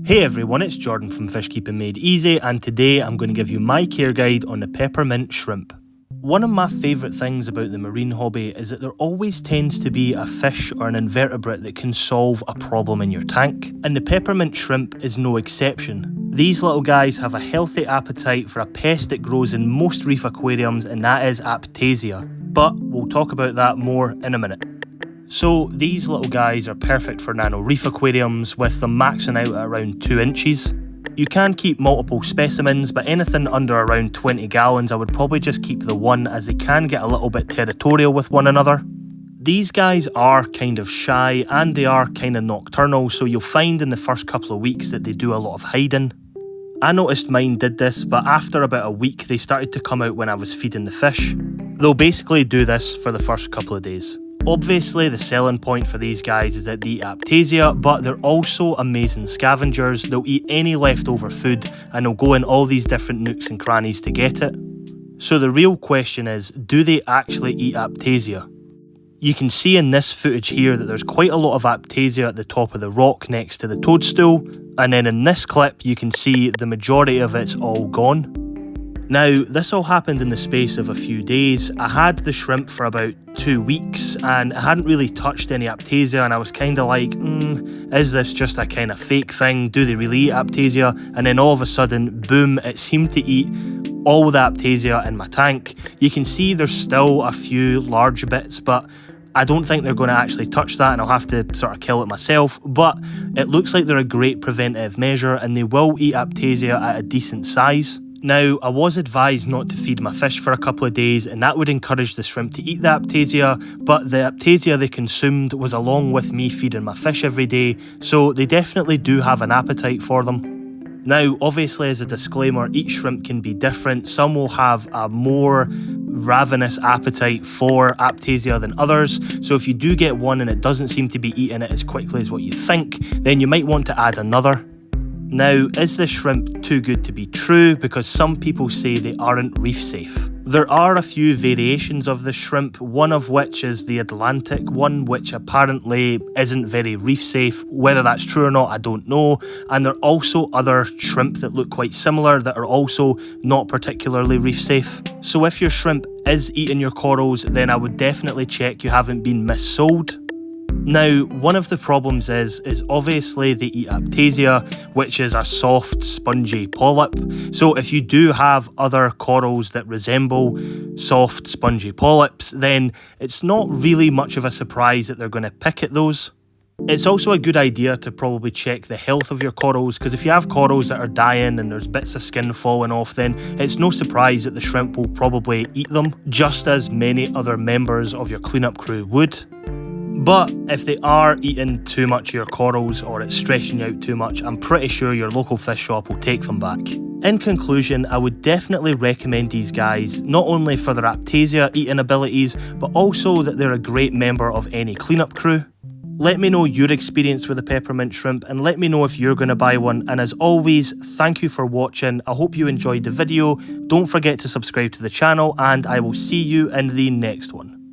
Hey everyone, it's Jordan from Fish Keeping Made Easy, and today I'm going to give you my care guide on the peppermint shrimp. One of my favourite things about the marine hobby is that there always tends to be a fish or an invertebrate that can solve a problem in your tank, and the peppermint shrimp is no exception. These little guys have a healthy appetite for a pest that grows in most reef aquariums, and that is Aiptasia, but we'll talk about that more in a minute. So these little guys are perfect for Nano Reef aquariums, with them maxing out at around 2 inches. You can keep multiple specimens, but anything under around 20 gallons I would probably just keep the one, as they can get a little bit territorial with one another. These guys are kind of shy and they are kind of nocturnal, so you'll find in the first couple of weeks that they do a lot of hiding. I noticed mine did this, but after about a week they started to come out when I was feeding the fish. They'll basically do this for the first couple of days. Obviously, the selling point for these guys is that they eat Aiptasia, but they're also amazing scavengers. They'll eat any leftover food and they'll go in all these different nooks and crannies to get it. So the real question is, do they actually eat Aiptasia? You can see in this footage here that there's quite a lot of Aiptasia at the top of the rock next to the toadstool, and then in this clip you can see the majority of it's all gone. Now, this all happened in the space of a few days. I had the shrimp for about 2 weeks and I hadn't really touched any Aiptasia, and I was kind of like, is this just a kind of fake thing? Do they really eat Aiptasia? And then all of a sudden, boom, it seemed to eat all the Aiptasia in my tank. You can see there's still a few large bits, but I don't think they're going to actually touch that, and I'll have to sort of kill it myself. But it looks like they're a great preventative measure, and they will eat Aiptasia at a decent size. Now, I was advised not to feed my fish for a couple of days, and that would encourage the shrimp to eat the Aiptasia, but the Aiptasia they consumed was along with me feeding my fish every day, so they definitely do have an appetite for them. Now, obviously, as a disclaimer, each shrimp can be different. Some will have a more ravenous appetite for Aiptasia than others, so if you do get one and it doesn't seem to be eating it as quickly as what you think, then you might want to add another. Now, is this shrimp too good to be true? Because some people say they aren't reef safe. There are a few variations of this shrimp, one of which is the Atlantic one, which apparently isn't very reef safe. Whether that's true or not, I don't know. And there are also other shrimp that look quite similar that are also not particularly reef safe. So if your shrimp is eating your corals, then I would definitely check you haven't been missold. Now, one of the problems is obviously they eat Aiptasia, which is a soft, spongy polyp. So if you do have other corals that resemble soft, spongy polyps, then it's not really much of a surprise that they're going to pick at those. It's also a good idea to probably check the health of your corals, because if you have corals that are dying and there's bits of skin falling off, then it's no surprise that the shrimp will probably eat them, just as many other members of your cleanup crew would. But if they are eating too much of your corals or it's stressing you out too much, I'm pretty sure your local fish shop will take them back. In conclusion, I would definitely recommend these guys, not only for their Aiptasia eating abilities, but also that they're a great member of any cleanup crew. Let me know your experience with the peppermint shrimp, and let me know if you're going to buy one. And as always, thank you for watching. I hope you enjoyed the video. Don't forget to subscribe to the channel, and I will see you in the next one.